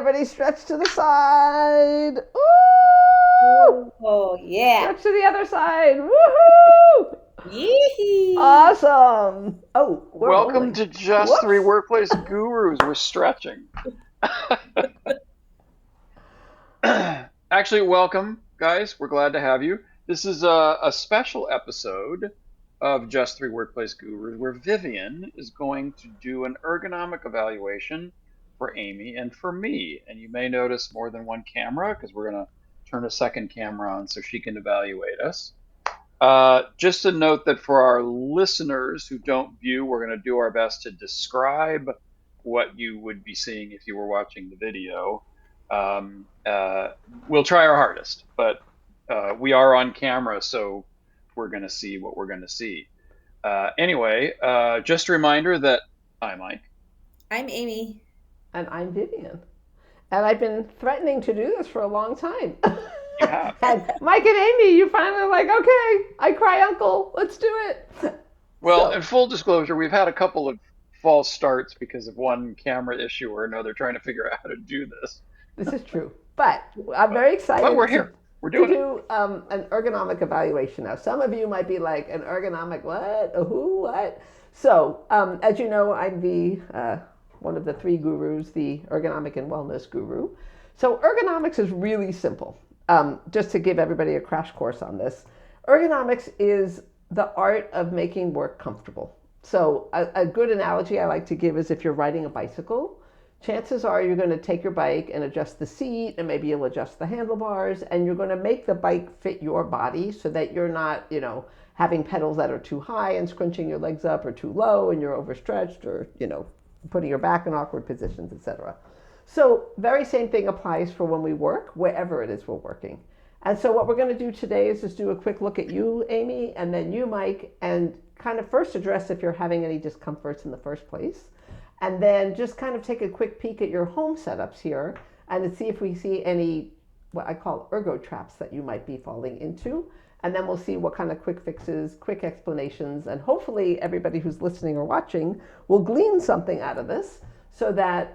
everybody stretch to the side. Ooh! Oh, yeah. Stretch to the other side. Woohoo! Yee. Awesome. Oh, we're Welcome rolling. to Just Three Whoops. Workplace Gurus. We're stretching. Actually, welcome, guys. We're glad to have you. This is a special episode of Just Three Workplace Gurus where Vivienne is going to do an ergonomic evaluation for Amy and for me. And you may notice more than one camera because we're going to turn a second camera on so she can evaluate us. Just a note that for our listeners who don't view, we're going to do our best to describe what you would be seeing if you were watching the video. Um, uh, we'll try our hardest, but we are on camera, so we're going to see what we're going to see. Anyway, just a reminder that I'm Mike. I'm Amy. And I'm Vivienne. And I've been threatening to do this for a long time. You have. And Mike and Amy, you finally like, okay, I cry uncle, let's do it. Well, So, in full disclosure, we've had a couple of false starts because of one camera issue or another trying to figure out how to do this. this is true. But I'm very But we're excited here. We're to doing it. do an ergonomic evaluation. Now, some of you might be like, an ergonomic what? A who? What? So, as you know, I'm the one of the three gurus, the Ergonomic and Wellness Guru. So, ergonomics is really simple. Just to give everybody a crash course on this, ergonomics is the art of making work comfortable. So, a good analogy I like to give is if you're riding a bicycle, chances are you're going to take your bike and adjust the seat, and maybe you'll adjust the handlebars, and you're going to make the bike fit your body so that you're not, having pedals that are too high and scrunching your legs up, or too low and you're overstretched, or, putting your back in awkward positions, etc. So, very same thing applies for when we work, wherever it is we're working. And so, what we're going to do today is just do a quick look at you, Amy, and then you, Mike, and kind of first address if you're having any discomforts in the first place. And then just kind of take a quick peek at your home setups here and see if we see any, what I call ergo traps that you might be falling into. And then we'll see what kind of quick fixes, quick explanations, and hopefully everybody who's listening or watching will glean something out of this so that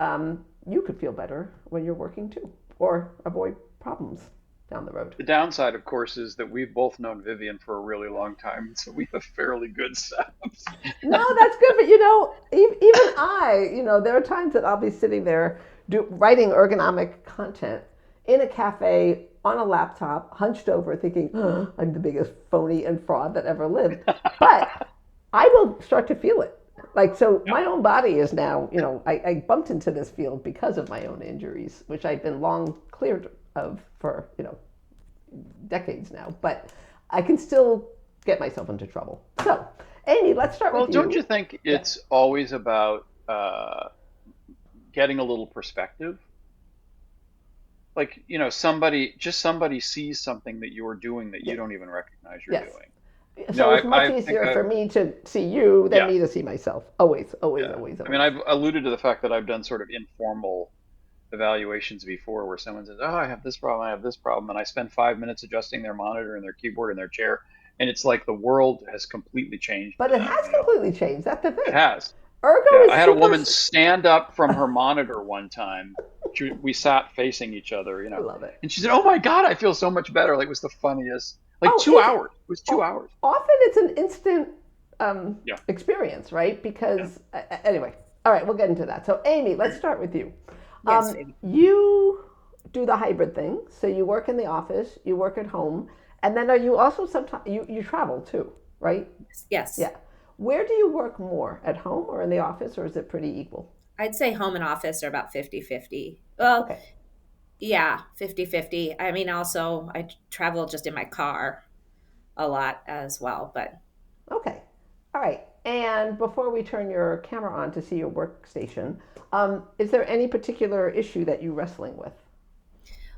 you could feel better when you're working too, or avoid problems down the road. The downside, of course, is that we've both known Vivian for a really long time, so we have fairly good setups. No, that's good, but even I, there are times that I'll be sitting there writing ergonomic content in a cafe on a laptop, hunched over, thinking, oh, I'm the biggest phony and fraud that ever lived. But I will start to feel it. Like, so my own body is now, I bumped into this field because of my own injuries, which I've been long cleared of for, decades now. But I can still get myself into trouble. So, Amy, let's start Well, with you. don't you think it's always about getting a little perspective? Like, somebody sees something that you're doing that you don't even recognize you're Yes. doing. So it's much I think easier for me to see you than yeah, me to see myself. Always, always, yeah. always, I mean, always. I've alluded to the fact that I've done sort of informal evaluations before where someone says, "Oh, I have this problem, I have this problem," and I spend 5 minutes adjusting their monitor and their keyboard and their chair, and it's like the world has completely changed But for it them, has completely changed. That's the It thing. has. Ergo Yeah, is I had a super. woman stand up from her monitor one time. We sat facing each other, I love it. and she said, "Oh my God, I feel so much better." Like it was the funniest. Like Oh, 2 hours. It was 2 hours. often it's an instant Yeah. experience, right? Yeah. Because anyway, all right, we'll get into that. So, Amy, let's start with you. Yes, baby. You do the hybrid thing, so you work in the office, you work at home, and then are you also sometimes you travel too, right? Yes. Yeah. Where do you work more, at home or in the office, or is it pretty equal? I'd say home and office are about 50-50. Well, Okay. yeah, 50-50. I mean, also, I travel just in my car a lot as well. But Okay. All right. And before we turn your camera on to see your workstation, is there any particular issue that you're wrestling with?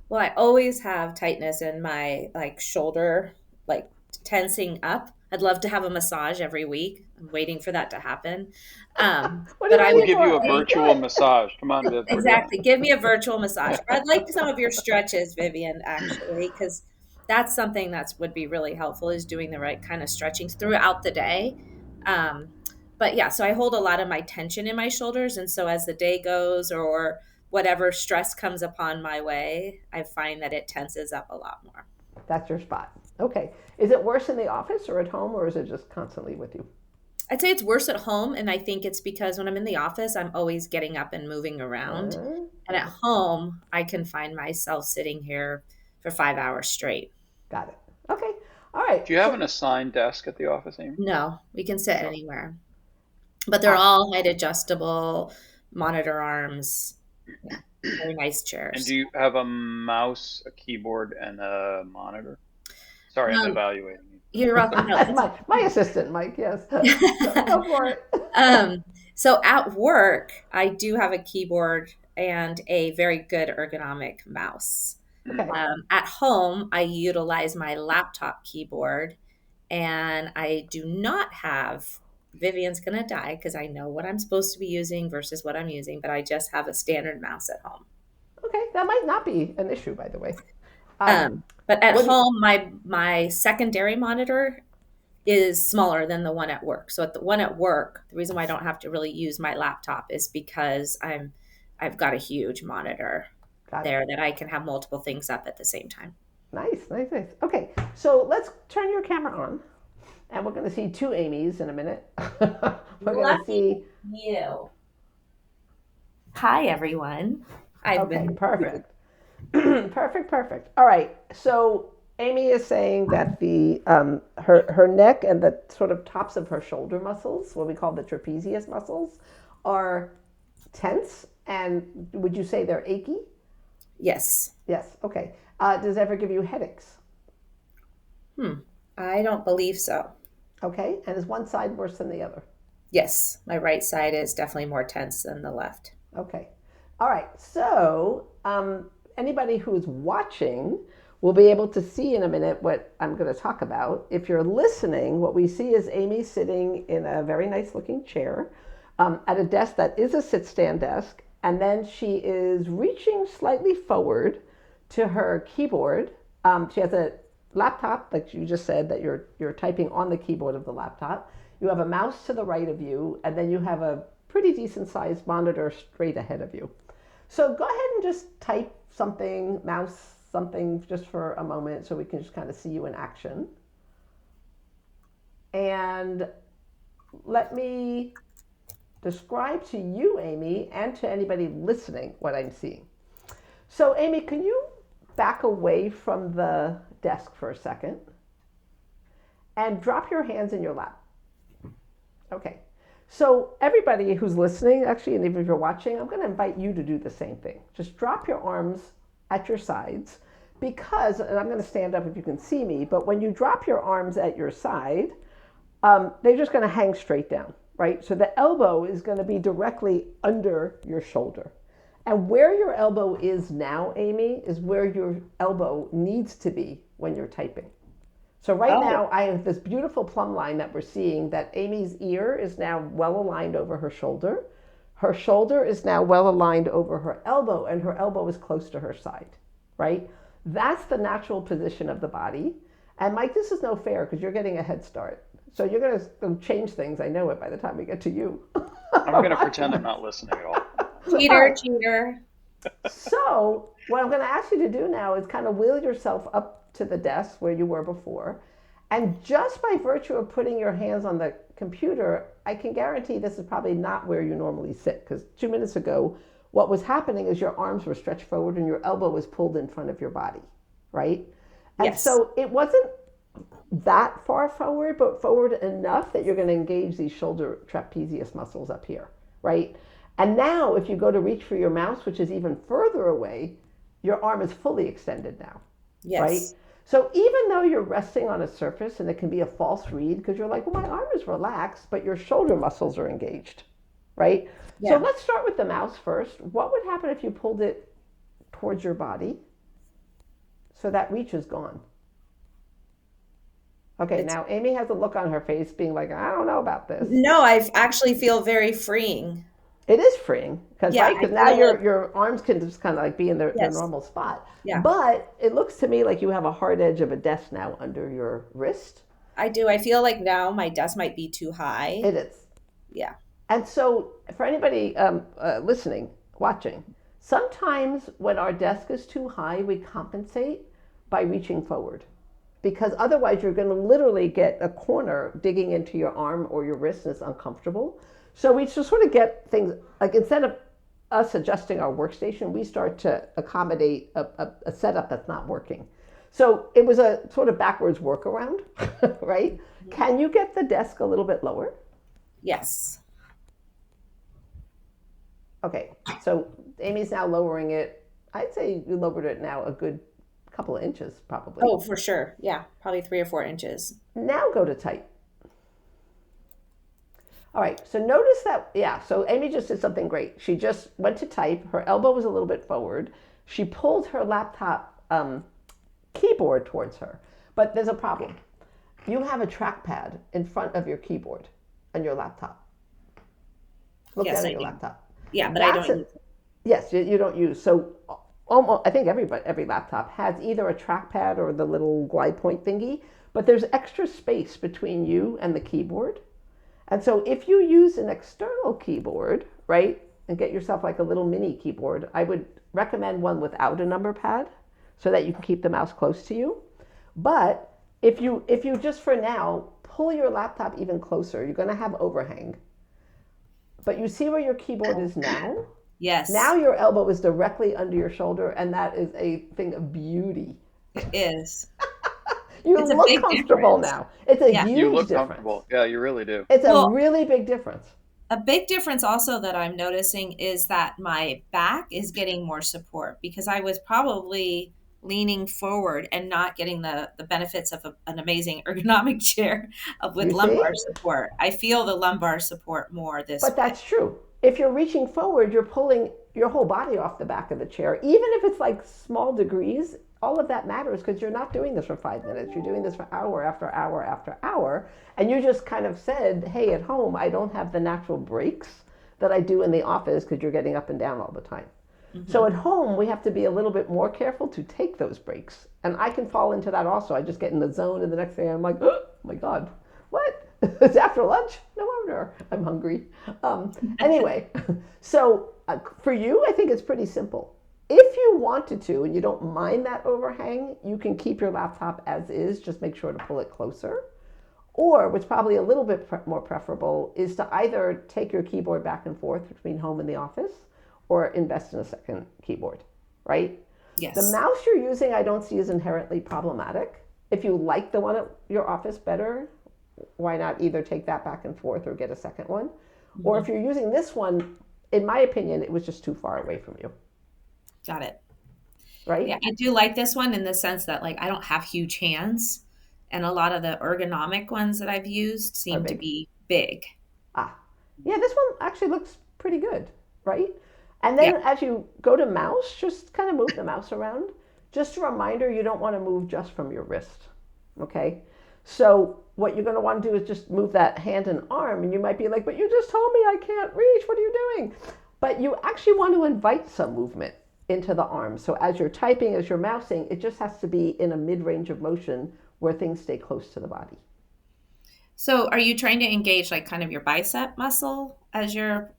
well, I always have tightness in my shoulder, like tensing up. I'd love to have a massage every week. I'm waiting for that to happen. What are But you I We'll would waiting give you a for? say virtual massage. Come on, Viv, we're doing exactly give me a virtual massage. I'd like some of your stretches, Vivian, actually, because that's something that would be really helpful is doing the right kind of stretching throughout the day. Um, but yeah, so I hold a lot of my tension in my shoulders. And so as the day goes or whatever stress comes upon my way, I find that it tenses up a lot more. That's your spot. Okay. Is it worse in the office or at home, or is it just constantly with you? I'd say it's worse at home, and I think it's because when I'm in the office, I'm always getting up and moving around. And at home, I can find myself sitting here for 5 hours straight. Got it. Okay. All right. Do you have an assigned desk at the office, Amy? No, we can sit anywhere. But they're all height adjustable, monitor arms, very nice chairs. And do you have a mouse, a keyboard, and a monitor? Sorry, I'm evaluating you. You're welcome. No, my assistant, Mike, yes. Go for it. So at work, I do have a keyboard and a very good ergonomic mouse. Okay. At home, I utilize my laptop keyboard, and I do not have, Vivienne's going to die because I know what I'm supposed to be using versus what I'm using, but I just have a standard mouse at home. Okay, that might not be an issue, by the way. But at home, my secondary monitor is smaller than the one at work. So at the one at work, the reason why I don't have to really use my laptop is because I've got a huge monitor there that I can have multiple things up at the same time. Nice. Okay, so let's turn your camera on, and we're going to see two Amy's in a minute. We're going to see you. Hi, everyone. Perfect. Perfect. All right. So Amy is saying that the her neck and the sort of tops of her shoulder muscles, what we call the trapezius muscles, are tense. And would you say they're achy? Yes. Yes. Okay. Does it ever give you headaches? I don't believe so. Okay. And is one side worse than the other? Yes. My right side is definitely more tense than the left. Okay. All right. So anybody who is watching will be able to see in a minute what I'm going to talk about. If you're listening, what we see is Amy sitting in a very nice looking chair at a desk that is a sit-stand desk. And then she is reaching slightly forward to her keyboard. She has a laptop, like you just said, that you're typing on the keyboard of the laptop. You have a mouse to the right of you, and then you have a pretty decent sized monitor straight ahead of you. So go ahead and just type something, mouse something just for a moment so we can just kind of see you in action. And let me describe to you, Amy, and to anybody listening what I'm seeing. So Amy, can you back away from the desk for a second and drop your hands in your lap? Okay. So everybody who's listening, actually, and even if you're watching, I'm going to invite you to do the same thing. Just drop your arms at your sides because, and I'm going to stand up if you can see me, but when you drop your arms at your side, they're just going to hang straight down, right? So the elbow is going to be directly under your shoulder. And where your elbow is now, Amy, is where your elbow needs to be when you're typing. So now I have this beautiful plumb line that we're seeing that Amy's ear is now well aligned over her shoulder. Her shoulder is now well aligned over her elbow, and her elbow is close to her side, right? That's the natural position of the body. And Mike, this is no fair because you're getting a head start. So you're going to change things. I know it by the time we get to you. I'm going to pretend I'm not listening at all. Cheater. So what I'm going to ask you to do now is kind of wheel yourself up to the desk where you were before. And just by virtue of putting your hands on the computer, I can guarantee this is probably not where you normally sit, because 2 minutes ago, what was happening is your arms were stretched forward and your elbow was pulled in front of your body, right? And yes. So it wasn't that far forward, but forward enough that you're going to engage these shoulder trapezius muscles up here, right? And now if you go to reach for your mouse, which is even further away, your arm is fully extended now, yes. Right? So even though you're resting on a surface and it can be a false read because you're like, well, my arm is relaxed, but your shoulder muscles are engaged, right? Yeah. So let's start with the mouse first. What would happen if you pulled it towards your body so that reach is gone? Okay, now Amy has a look on her face being like, I don't know about this. No, I actually feel very freeing. It is freeing because now your arms can just kind of like be in their normal spot. Yeah. But it looks to me like you have a hard edge of a desk now under your wrist. I do. I feel like now my desk might be too high. It is. Yeah. And so for anybody listening, watching, Sometimes when our desk is too high, we compensate by reaching forward, because otherwise you're going to literally get a corner digging into your arm or your wrist, and it's uncomfortable. So we just sort of get things like, instead of us adjusting our workstation, we start to accommodate a setup that's not working. So it was a sort of backwards workaround, right? Can you get the desk a little bit lower? Yes. Okay, so Amy's now lowering it. I'd say you lowered it now a good couple of inches, probably. Oh, for sure. Yeah, probably 3 or 4 inches. Now go to tight. All right, so notice that, yeah, so Amy just did something great. She just went to type. Her elbow was a little bit forward. She pulled her laptop keyboard towards her. But there's a problem. You have a trackpad in front of your keyboard on your laptop. Look Yes, down I at your do. laptop. Yeah, but I don't use it. Yes, you don't use. So almost, I think every laptop has either a trackpad or the little glide point thingy, but there's extra space between you and the keyboard. And so if you use an external keyboard, right, and get yourself like a little mini keyboard, I would recommend one without a number pad so that you can keep the mouse close to you. But if you just for now pull your laptop even closer, you're going to have overhang. But you see where your keyboard is now? Yes. Now your elbow is directly under your shoulder, and that is a thing of beauty. It is. You It's a look big comfortable difference. now. It's a Yeah. huge You look difference. comfortable. Yeah, you really do. It's a Well, really big difference. a big difference also that I'm noticing is that my back is getting more support, because I was probably leaning forward and not getting the benefits of an amazing ergonomic chair with You see? lumbar support. I feel the lumbar support more this But way. that's true. If you're reaching forward, you're pulling your whole body off the back of the chair. Even if it's like small degrees, all of that matters, because you're not doing this for 5 minutes. You're doing this for hour after hour after hour. And you just kind of said, hey, at home, I don't have the natural breaks that I do in the office because you're getting up and down all the time. Mm-hmm. So at home, we have to be a little bit more careful to take those breaks. And I can fall into that also. I just get in the zone, and the next thing I'm like, oh my God, what? It's after lunch? No wonder I'm hungry. Anyway, so for you, I think it's pretty simple. If you wanted to, and you don't mind that overhang, you can keep your laptop as is, just make sure to pull it closer. Or, what's probably a little bit more preferable, is to either take your keyboard back and forth between home and the office, or invest in a second keyboard, right? Yes. The mouse you're using, I don't see as inherently problematic. If you like the one at your office better, why not either take that back and forth or get a second one? Mm-hmm. Or if you're using this one, in my opinion, it was just too far away from you. Got it. Right? Yeah, I do like this one in the sense that, like, I don't have huge hands, and a lot of the ergonomic ones that I've used seem to be big. Yeah, this one actually looks pretty good, right? And then as you go to mouse, just kind of move the mouse around. Just a reminder, you don't want to move just from your wrist, okay? So what you're going to want to do is just move that hand and arm, and you might be like, but you just told me I can't reach. What are you doing? But you actually want to invite some movement into the arm. So as you're typing, as you're mousing, it just has to be in a mid-range of motion where things stay close to the body. So are you trying to engage like kind of your bicep muscle as your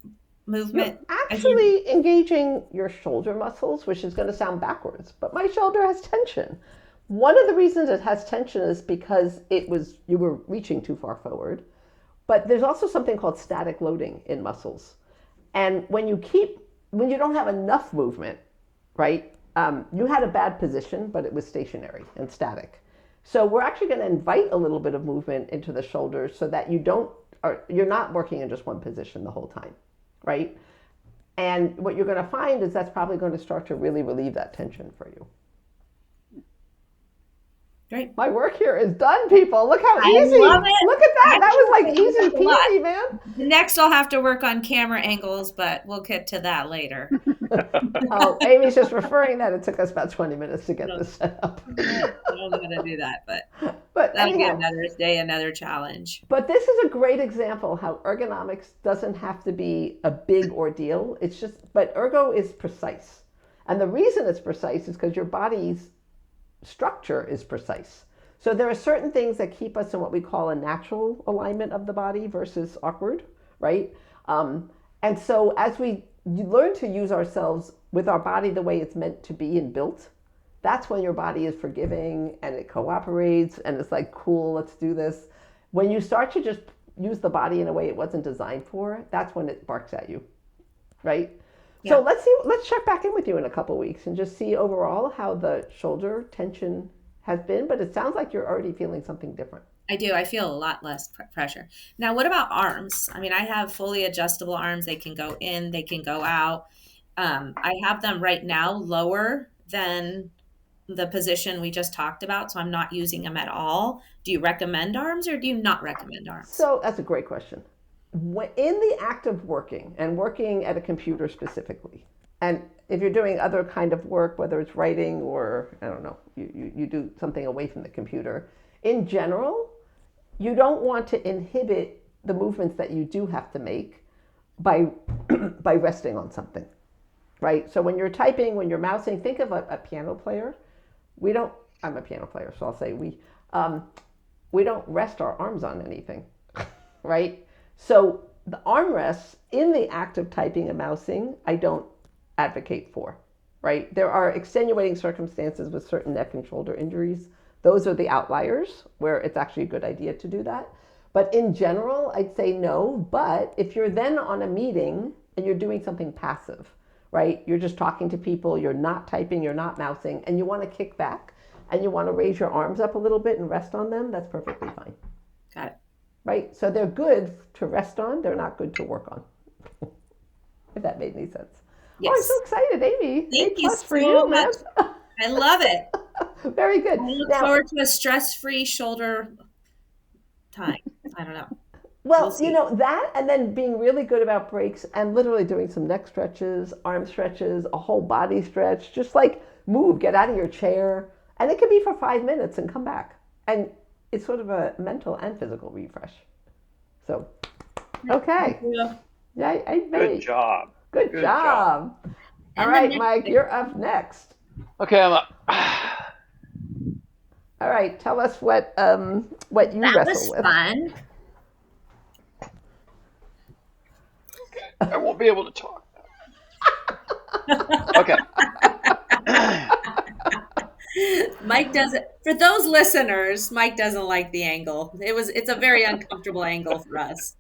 movement? You're actually engaging your shoulder muscles, which is going to sound backwards, but my shoulder has tension. One of the reasons it has tension is because you were reaching too far forward, but there's also something called static loading in muscles. And when you don't have enough movement, right, you had a bad position, but it was stationary and static. So we're actually going to invite a little bit of movement into the shoulders so that you're not working in just one position the whole time, right? And what you're going to find is that's probably going to start to really relieve that tension for you. Great. My work here is done, people. Look how easy. I love it. Look at that. That was like easy peasy, man. Next, I'll have to work on camera angles, but we'll get to that later. Oh, Amy's just referring that it took us about 20 minutes to get this set up. I don't know how to do that, but that'll anyhow, be another day, another challenge. But this is a great example how ergonomics doesn't have to be a big ordeal. But ergo is precise. And the reason it's precise is because your body's structure is precise. So there are certain things that keep us in what we call a natural alignment of the body versus awkward, right? And so as we you learn to use ourselves with our body the way it's meant to be and built, that's when your body is forgiving and it cooperates and it's like, cool, let's do this. When you start to just use the body in a way it wasn't designed for, that's when it barks at you, right? Yeah. So let's check back in with you in a couple of weeks and just see overall how the shoulder tension has been. But it sounds like you're already feeling something different. I do. I feel a lot less pressure. Now, what about arms? I mean, I have fully adjustable arms. They can go in, they can go out. I have them right now lower than the position we just talked about, so I'm not using them at all. Do you recommend arms or do you not recommend arms? So that's a great question. In the act of working and working at a computer specifically, and if you're doing other kind of work, whether it's writing or, I don't know, you do something away from the computer, in general, you don't want to inhibit the movements that you do have to make by resting on something, right? So when you're typing, when you're mousing, think of a piano player. I'm a piano player, so I'll say we don't rest our arms on anything, right? So the armrests in the act of typing and mousing, I don't advocate for, right? There are extenuating circumstances with certain neck and shoulder injuries. Those are the outliers where it's actually a good idea to do that. But in general, I'd say no. But if you're then on a meeting and you're doing something passive, right? You're just talking to people, you're not typing, you're not mousing, and you want to kick back and you want to raise your arms up a little bit and rest on them, that's perfectly fine. Got it. Right? So they're good to rest on, they're not good to work on. If that made any sense. Yes. Oh, I'm so excited, Amy. Thank you so much. I love it. Very good. I look forward to a stress-free shoulder time. I don't know. Well, that, and then being really good about breaks and literally doing some neck stretches, arm stretches, a whole body stretch, just like move, get out of your chair. And it can be for 5 minutes and come back. And it's sort of a mental and physical refresh. So, okay. Yeah, good job. Good job. All right, Mike, you're up next. Okay, I'm up. All right, tell us what you wrestle with. That was fun. I won't be able to talk. Okay. Mike doesn't. For those listeners, Mike doesn't like the angle. It's a very uncomfortable angle for us.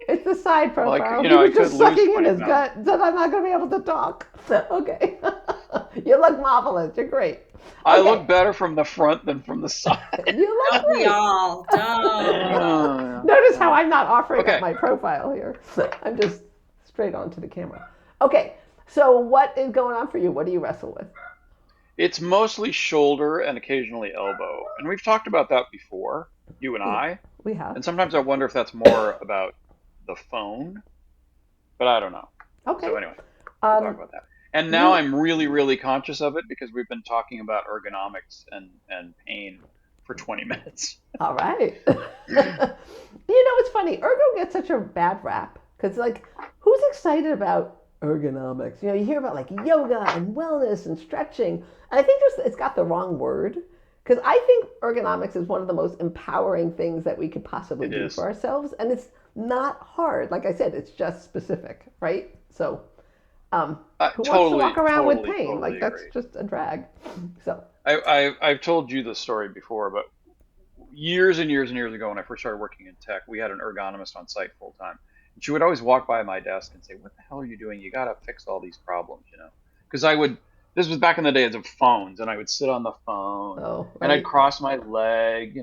It's the side profile. He was just sucking in his gut. Said I'm not going to be able to talk. Okay. You look marvelous. You're great. I look better from the front than from the side. You look great. We all don't. Notice how I'm not offering up my profile here. I'm just straight on to the camera. Okay. So what is going on for you? What do you wrestle with? It's mostly shoulder and occasionally elbow. And we've talked about that before, you and I. We have. And sometimes I wonder if that's more about the phone, but I don't know. Okay. So anyway, we'll talk about that. And now I'm really, really conscious of it because we've been talking about ergonomics and pain for 20 minutes. All right. It's funny. Ergo gets such a bad rap because, like, who's excited about ergonomics? You hear about, like, yoga and wellness and stretching. And I think it's got the wrong word because I think ergonomics is one of the most empowering things that we could possibly do for ourselves. And it's not hard. Like I said, it's just specific, right? So who wants to walk around with pain? Like, that's just a drag. So I've told you the story before, but years and years and years ago when I first started working in tech, we had an ergonomist on site full time. And she would always walk by my desk and say, "What the hell are you doing? You got to fix all these problems, Because this was back in the days of phones, and I would sit on the phone and I'd cross my leg,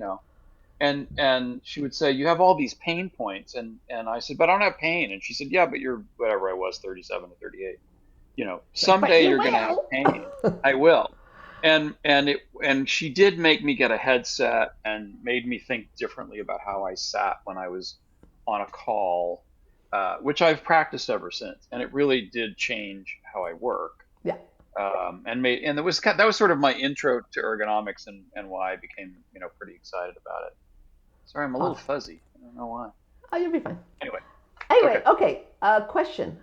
And she would say, "You have all these pain points," and I said, "But I don't have pain." And she said, "Yeah, but you're whatever I was, 37 or 38. Someday you're going to have pain." I will. And she did make me get a headset and made me think differently about how I sat when I was on a call, which I've practiced ever since, and it really did change how I work. Yeah. And that was sort of my intro to ergonomics and why I became pretty excited about it. Sorry, I'm a little fuzzy. I don't know why. Oh, you'll be fine. Anyway, okay. Question.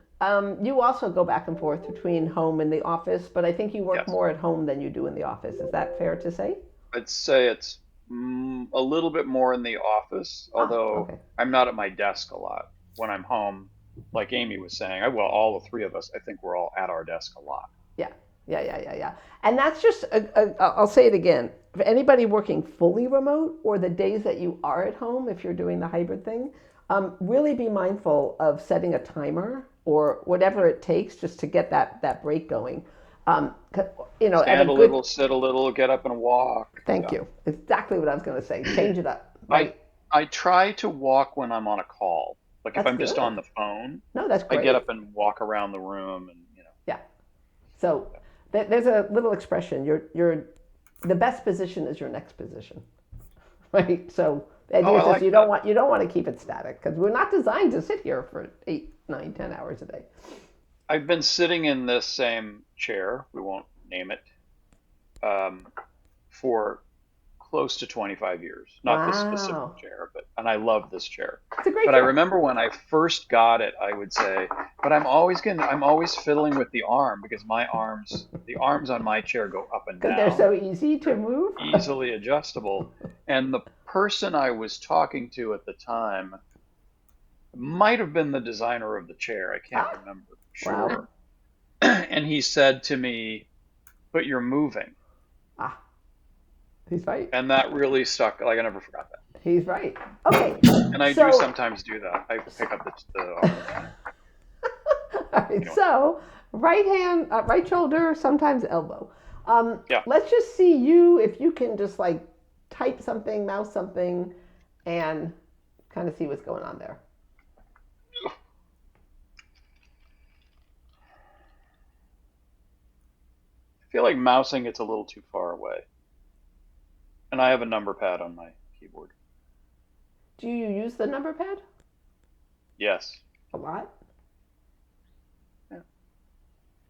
You also go back and forth between home and the office, but I think you work more at home than you do in the office. Is that fair to say? I'd say it's a little bit more in the office, although I'm not at my desk a lot. When I'm home, like Amy was saying, well, all the three of us, I think we're all at our desk a lot. Yeah, yeah. And that's just, I'll say it again. For anybody working fully remote or the days that you are at home, if you're doing the hybrid thing, really be mindful of setting a timer or whatever it takes just to get that break going. Um, at a Stand a good, little, sit a little, get up and walk. thank Yeah. you. Exactly what I was going to say. Change it up, I right? I try to walk when I'm on a call. Like if That's I'm just on good. the phone, No, that's I get great. up and walk around the room and Yeah. So there's a little expression. You're the best position is your next position, right? So the oh, idea I is just like that. you don't want to keep it static because we're not designed to sit here for 8, 9, 10 hours a day. I've been sitting in this same chair, we won't name it, um, for close to 25 years. Not this specific Wow, chair, but and I love this chair. it's a great But I chair remember when I first got it, I would say, but I'm always fiddling with the arm because the arms on my chair go up and because they're down. so easy to They're move. easily adjustable. And the person I was talking to at the time might have been the designer of the chair. I can't Ah, remember for wow. sure. And he said to me, but you're moving. Ah, he's right. And that really stuck. Like I never forgot that. He's right. Okay, And I do so sometimes do that. I pick up the arm and all right, anyway. so right hand, right shoulder, sometimes elbow. Yeah. Let's just see you if you can just like type something, mouse something, and kind of see what's going on there. I feel like mousing it's a little too far away. And I have a number pad on my keyboard. Do you use the number pad Yes. a lot? Yeah.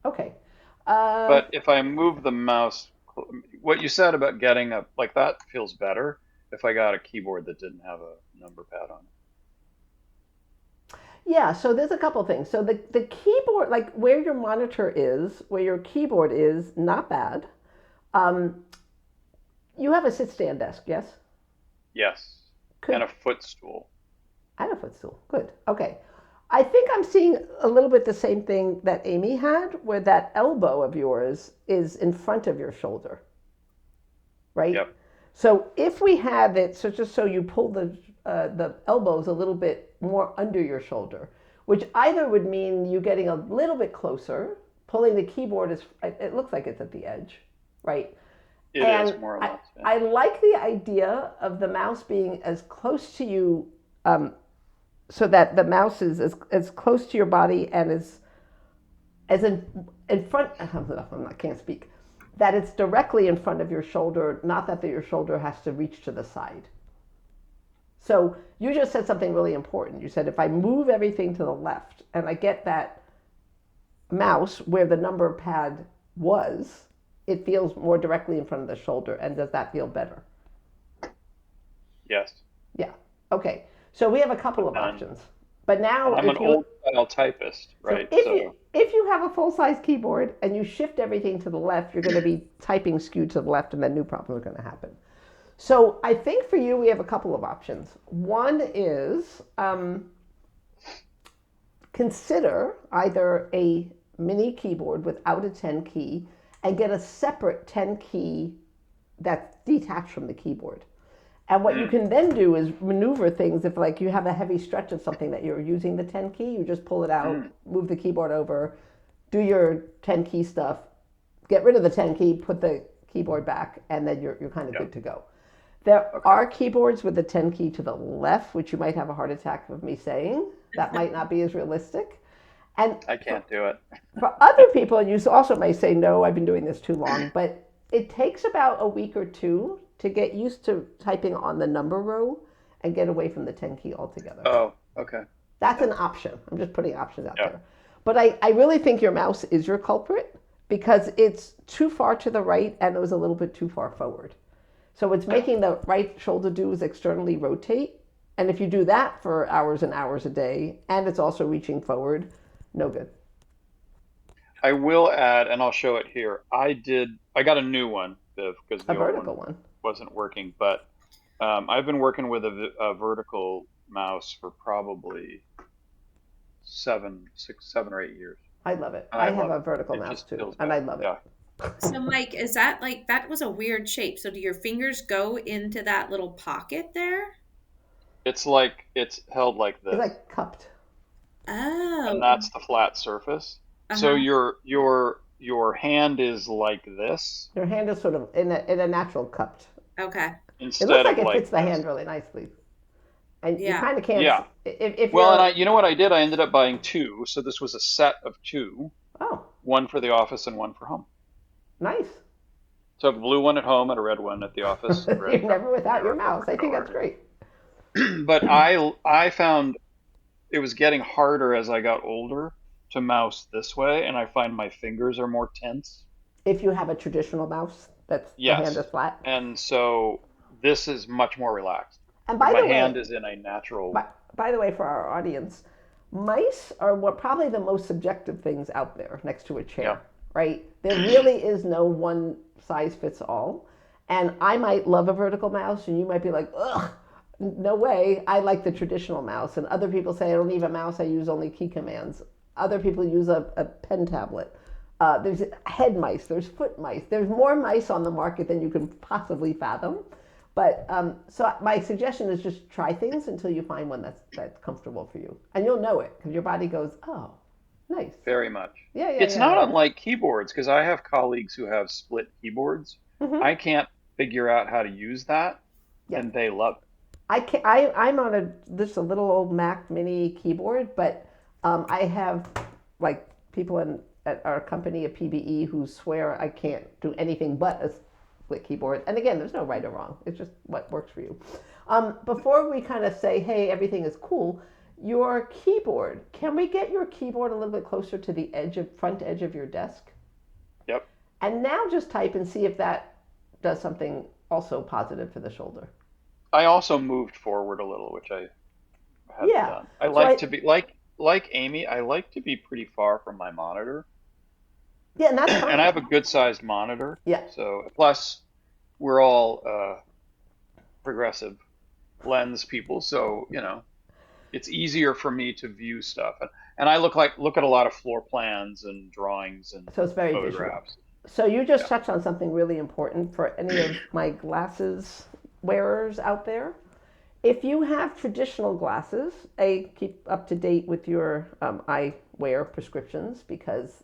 Okay. But if I move the mouse, what you said about getting a like that feels better if I got a keyboard that didn't have a number pad on Yeah, so there's a couple things. So the keyboard, like where your monitor is, where your keyboard is, not bad. Um, you have a sit stand desk, yes? it. Yes. And Could a footstool. I have a footstool. Good. Okay. I think I'm seeing a little bit the same thing that Amy had, where that elbow of yours is in front of your shoulder, right? Yep. So if we have it, so just so you pull the elbows a little bit more under your shoulder, which either would mean you getting a little bit closer, pulling the keyboard is it looks like it's at the edge, right? It is And more or I, less. Yeah. I like the idea of the mouse being as close to you, so that the mouse is as close to your body and as in front. I can't speak. That it's directly in front of your shoulder, not that your shoulder has to reach to the side. So you just said something really important. You said if I move everything to the left and I get that mouse where the number pad was, it feels more directly in front of the shoulder. And does that feel better? Yes. Yeah. Okay. So we have a couple But of then, options. But and now I'm an if you old style typist, so right? So if you have a full size keyboard and you shift everything to the left, you're going to be typing skewed to the left and then new problems are going to happen. So I think for you we have a couple of options. One is consider either a mini keyboard without a 10 key and get a separate 10 key that's detached from the keyboard. And what you mm, can then do is maneuver things. If like you have a heavy stretch of something that you're using the 10 key, you just pull it out, mm, move the keyboard over, do your 10 key stuff, get rid of the 10 key, put the keyboard back, and then you're kind of yeah. good to go. There Okay. are keyboards with the 10 key to the left, which you might have a heart attack of me saying. That might not be as realistic. And I can't do it. for other people, and you also may say, no, I've been doing this too long, but it takes about a week or two to get used to typing on the number row and get away from the 10 key altogether. Oh, okay. That's Yeah. an option. I'm just putting options out Yeah. there. But I really think your mouse is your culprit because it's too far to the right and it was a little bit too far forward. So it's Yeah. making the right shoulder do is externally rotate. And if you do that for hours and hours a day, and it's also reaching forward, no good. I will add, and I'll show it here. I got a new one, because A the old vertical one one. wasn't working, but I've been working with a vertical mouse for probably 7 or 8 years. I love it. And I I have love a it. vertical It mouse just too, feels and better. I love it. Yeah. So, Mike, is that like that was a weird shape? So, do your fingers go into that little pocket there? It's held like It's this, like cupped. and Oh, that's the flat surface. So uh-huh. your hand is like this Your hand is sort of in a natural cupped. Okay. It looks instead like of it like fits the this. hand really nicely, and you Yeah. kind of can't. Yeah. If Well, and you're you know what I did? I ended up buying two. So this was a set of two, oh one for the office and one for home. nice, So I have a blue one at home and a red one at the office. The red you're never from the without your Ergo mouse. I think that's controller. great. But I found it was getting harder as I got older to mouse this way, and I find my fingers are more tense. If you have a traditional mouse, that's the hand is Yes. flat. And so this is much more relaxed. And Like by my the way, hand is in a natural. by the way, for our audience, mice are what probably the most subjective things out there next to a Yeah. chair, right? There really is no one size fits all. And I might love a vertical mouse, and you might be like, ugh, no way. I like the traditional mouse. And other people say, I don't need a mouse, I use only key commands. Other people use a pen tablet. There's head mice, there's foot mice, there's more mice on the market than you can possibly fathom. But so my suggestion is just try things until you find one that's comfortable for you, and you'll know it because your body goes, oh, nice. Very much. Yeah, yeah, It's yeah, not yeah. unlike keyboards because I have colleagues who have split keyboards. Mm-hmm. I can't figure out how to use that, Yeah. and they love it. I'm on a little old Mac Mini keyboard, but I have like people at our company at PBE who swear I can't do anything but a split keyboard. And again, there's no right or wrong. It's just what works for you. Before we kind of say, hey, everything is cool, your keyboard, can we get your keyboard a little bit closer to the front edge of your desk? Yep. And now just type and see if that does something also positive for the shoulder. I also moved forward a little, which I hadn't Yeah. done. I So like to be like Amy, I like to be pretty far from my monitor. yeah, and that's And I fine. have a good sized monitor. Yeah. So plus we're all progressive lens people, so it's easier for me to view stuff. And I look at a lot of floor plans and drawings and So it's very visual. photographs. So you just Yeah. touched on something really important for any of my glasses wearers out there. If you have traditional glasses, keep up to date with your eyewear prescriptions because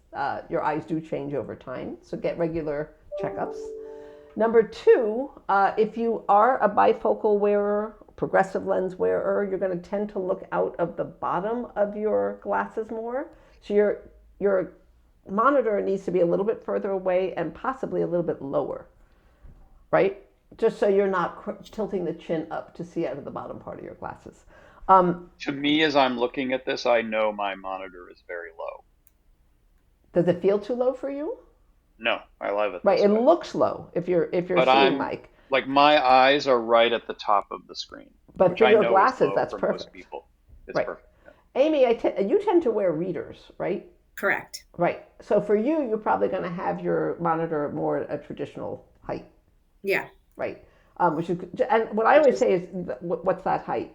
your eyes do change over time. So get regular checkups. Number two, if you are a bifocal wearer, progressive lens wearer, you're going to tend to look out of the bottom of your glasses more. So your monitor needs to be a little bit further away and possibly a little bit lower, right? Just so you're not tilting the chin up to see out of the bottom part of your glasses. To me, as I'm looking at this, I know my monitor is very low. Does it feel too low for you? No, I love it Right, this it way. looks low if you're But seeing I'm Mike. like my eyes are right at the top of the screen, But which for I your know is glasses, low that's for most perfect. people. It's Right. perfect. Amy, you tend to wear readers, right? Correct. Right. So for you, you're probably going to have your monitor more at a traditional height, Yeah. right? Which is, and what I always say is, what's that height?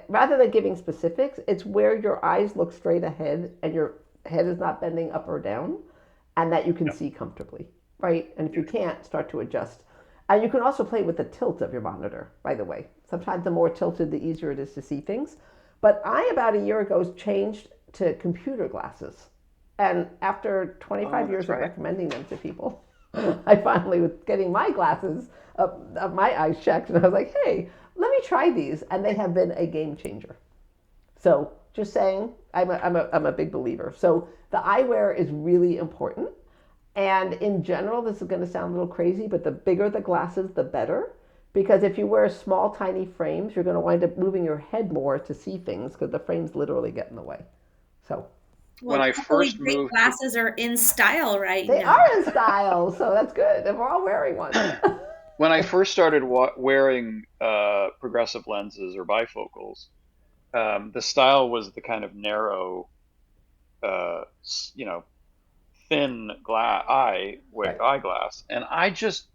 Rather than giving specifics, it's where your eyes look straight ahead and your head is not bending up or down, and that you can Yeah. see comfortably, right? And if you Beautiful. can't, start to adjust. And you can also play with the tilt of your monitor, by the way. Sometimes the more tilted, the easier it is to see things. But I, about a year ago, changed to computer glasses. And after 25 Oh, years that's of right. recommending them to people, I finally was getting my glasses, of my eyes checked, and I was like, hey, let me try these. And they have been a game changer. So just saying, I'm a big believer. So the eyewear is really important. And in general, this is going to sound a little crazy, but the bigger the glasses, the better. Because if you wear small, tiny frames, you're going to wind up moving your head more to see things because the frames literally get in the way. So When Well, I hopefully first great moved to glasses are in style right they now. are in style, so that's good. And we're all wearing one. when I first started wearing progressive lenses or bifocals, the style was the kind of narrow, uh, s- you know, thin Right. eyeglass, and I just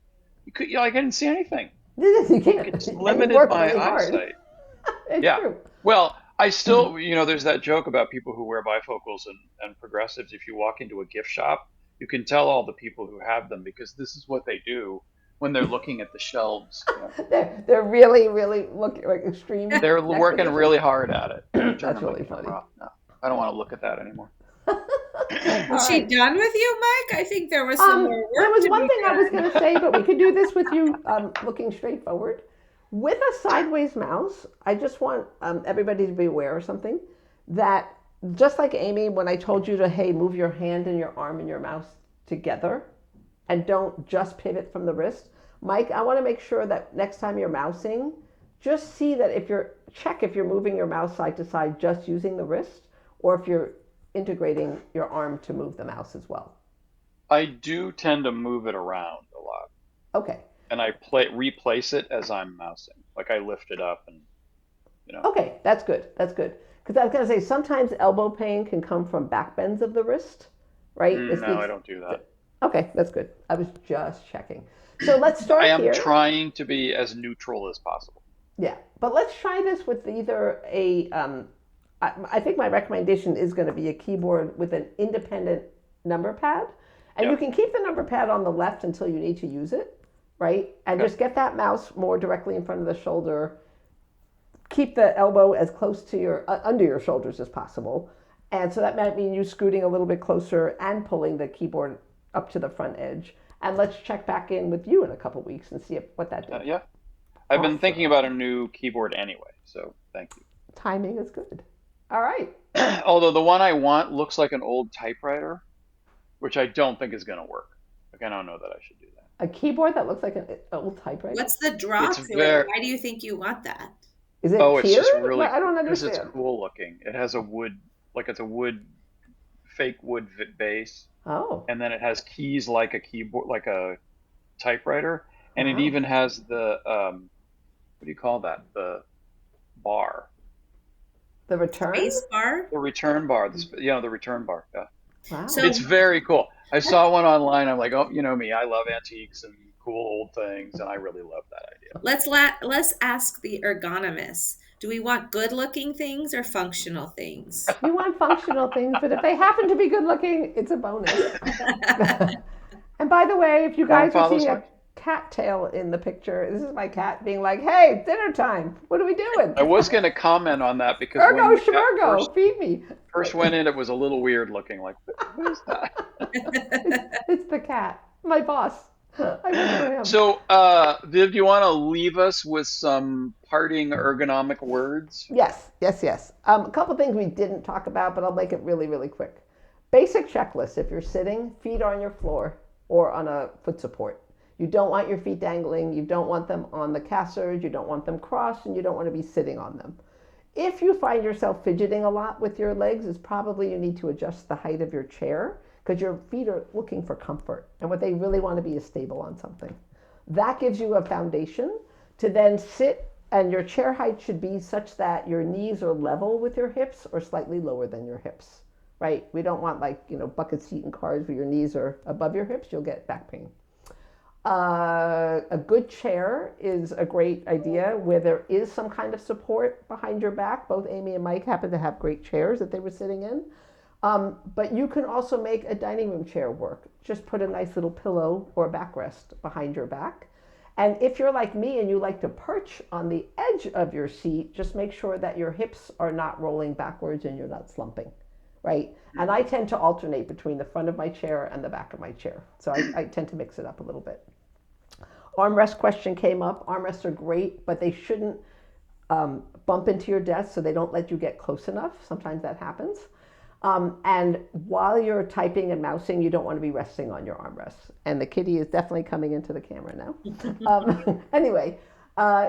I couldn't see anything. You It can't. just And you limited work my really hard. eyesight. It's Yeah. true. Well, I still, there's that joke about people who wear bifocals and progressives. If you walk into a gift shop, you can tell all the people who have them because this is what they do when they're looking at the shelves. They're really, really looking like extreme They're neck working position. really hard at it. Let me turn That's my really funny. camera off now. I don't want to look at that anymore. Is she done with you, Mike? I think there was some more work There was to one be thing I was done. going to say, but we could do this with you looking straight forward. With a sideways mouse, I just want everybody to be aware of something, that just like Amy, when I told you to, hey, move your hand and your arm and your mouse together and don't just pivot from the wrist, Mike, I want to make sure that next time you're mousing, just see that check if you're moving your mouse side to side just using the wrist, or if you're integrating your arm to move the mouse as well. I do tend to move it around a lot. Okay. And I replace it as I'm mousing. Like I lift it up and. Okay, that's good. That's good. Because I was going to say, sometimes elbow pain can come from back bends of the wrist, right? No, I don't do that. Okay, that's good. I was just checking. So let's start I am here. trying to be as neutral as possible. Yeah, but let's try this with either I think my recommendation is going to be a keyboard with an independent number pad. And you can keep the number pad on the left until you need to use it, right? And just get that mouse more directly in front of the shoulder. Keep the elbow as close to under your shoulders as possible. And so that might mean you scooting a little bit closer and pulling the keyboard up to the front edge. And let's check back in with you in a couple weeks and see what that did. Yeah. I've been thinking about a new keyboard anyway, so thank you. Timing is good. All right. Although the one I want looks like an old typewriter, which I don't think is going to work. Like, I don't know that I should do that. A keyboard that looks like an old typewriter? What's the draw to it? Why do you think you want that? Is it it's just really I don't understand. Because it's cool looking. It has a wood, fake wood base. Oh. And then it has keys like a keyboard, like a typewriter. And it even has the, what do you call that? The bar. The return? Space bar? The return bar. The return bar. Yeah. Wow. So, it's very cool. I saw one online. I'm like, oh, you know me. I love antiques and cool old things, and I really love that idea. Let's ask the ergonomists. Do we want good-looking things or functional things? You want functional things, but if they happen to be good-looking, it's a bonus. And by the way, if you guys are seeing a cat tail in the picture, this is my cat being like, hey, dinner time. What are we doing? I was going to comment on that because Ergo, feed me. First went in, it was a little weird looking. Like, what is that? It's the cat, my boss. I remember him. So, Viv, do you want to leave us with some parting ergonomic words? Yes. A couple things we didn't talk about, but I'll make it really, really quick. Basic checklist. If you're sitting, feet on your floor or on a foot support. You don't want your feet dangling. You don't want them on the casters. You don't want them crossed, and you don't want to be sitting on them. If you find yourself fidgeting a lot with your legs, it's probably you need to adjust the height of your chair, because your feet are looking for comfort, and what they really want to be is stable on something. That gives you a foundation to then sit, and your chair height should be such that your knees are level with your hips or slightly lower than your hips, right? We don't want bucket seat in cars where your knees are above your hips. You'll get back pain. A good chair is a great idea where there is some kind of support behind your back. Both Amy and Mike happen to have great chairs that they were sitting in. But you can also make a dining room chair work. Just put a nice little pillow or backrest behind your back. And if you're like me and you like to perch on the edge of your seat, just make sure that your hips are not rolling backwards and you're not slumping, right? And I tend to alternate between the front of my chair and the back of my chair. So I tend to mix it up a little bit. Armrest question came up. Armrests are great, but they shouldn't bump into your desk so they don't let you get close enough. Sometimes that happens. And while you're typing and mousing, you don't want to be resting on your armrests. And the kitty is definitely coming into the camera now. Anyway,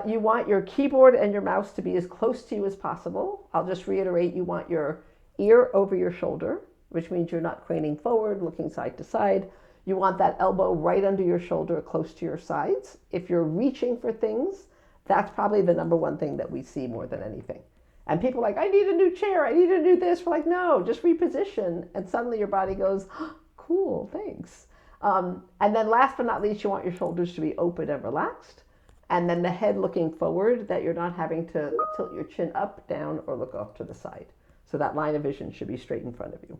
you want your keyboard and your mouse to be as close to you as possible. I'll just reiterate, you want your ear over your shoulder, which means you're not craning forward, looking side to side. You want that elbow right under your shoulder, close to your sides. If you're reaching for things, that's probably the number one thing that we see more than anything. And people are like, I need a new chair, I need to do this. We're like, no, just reposition. And suddenly your body goes, oh, cool, thanks. And then last but not least, you want your shoulders to be open and relaxed. and then the head looking forward, that you're not having to tilt your chin up, down, or look off to the side. So that line of vision should be straight in front of you.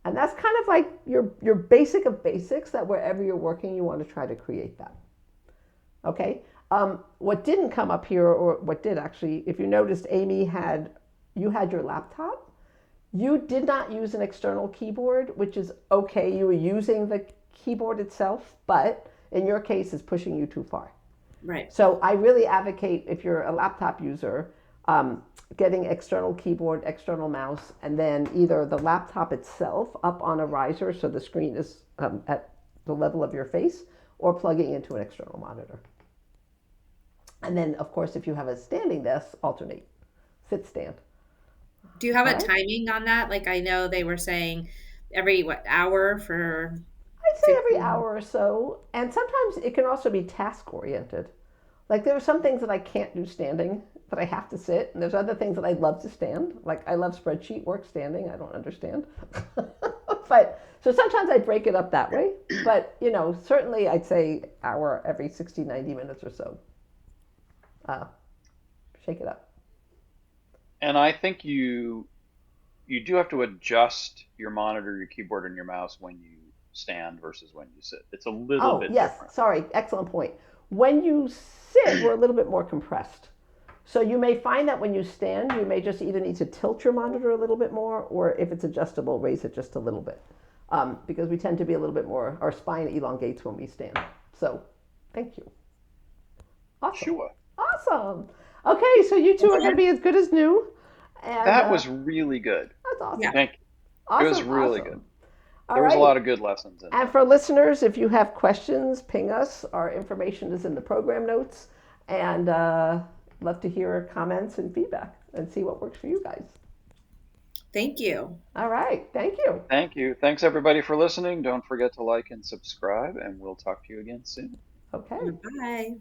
And that's kind of like your basic of basics, that wherever you're working, you want to try to create that. Okay. What didn't come up here, or what did actually, if you noticed, Amy you had your laptop. You did not use an external keyboard, which is okay. You were using the keyboard itself, but in your case, it's pushing you too far. Right. So I really advocate, if you're a laptop user, getting external keyboard, external mouse, and then either the laptop itself up on a riser so the screen is at the level of your face, or plugging into an external monitor. And then, of course, if you have a standing desk, alternate. Sit, stand. Do you have a timing on that? Like, I know they were saying every hour for... I'd say every hour or so. And sometimes it can also be task oriented. Like, there are some things that I can't do standing, that I have to sit. And there's other things that I love to stand. Like, I love spreadsheet work standing. I don't understand. But so sometimes I break it up that way. But, certainly I'd say hour every 60, 90 minutes or so. Shake it up. And I think you do have to adjust your monitor, your keyboard, and your mouse when you stand versus when you sit. It's a little bit different. Sorry, excellent point. When you sit, we're a little bit more compressed. So you may find that when you stand, you may just either need to tilt your monitor a little bit more, or if it's adjustable, raise it just a little bit. Because we tend to be a little bit more, our spine elongates when we stand. So, thank you. Awesome. Sure. Awesome. Okay, so you two are going to be as good as new. And, that was really good. That's awesome. Yeah. Thank you. Awesome, it was really awesome. good. All There was right. a lot of good lessons in And it. for listeners, if you have questions, ping us. Our information is in the program notes. And love to hear comments and feedback and see what works for you guys. Thank you. All right. Thank you. Thank you. Thanks, everybody, for listening. Don't forget to like and subscribe, and we'll talk to you again soon. Okay. Bye.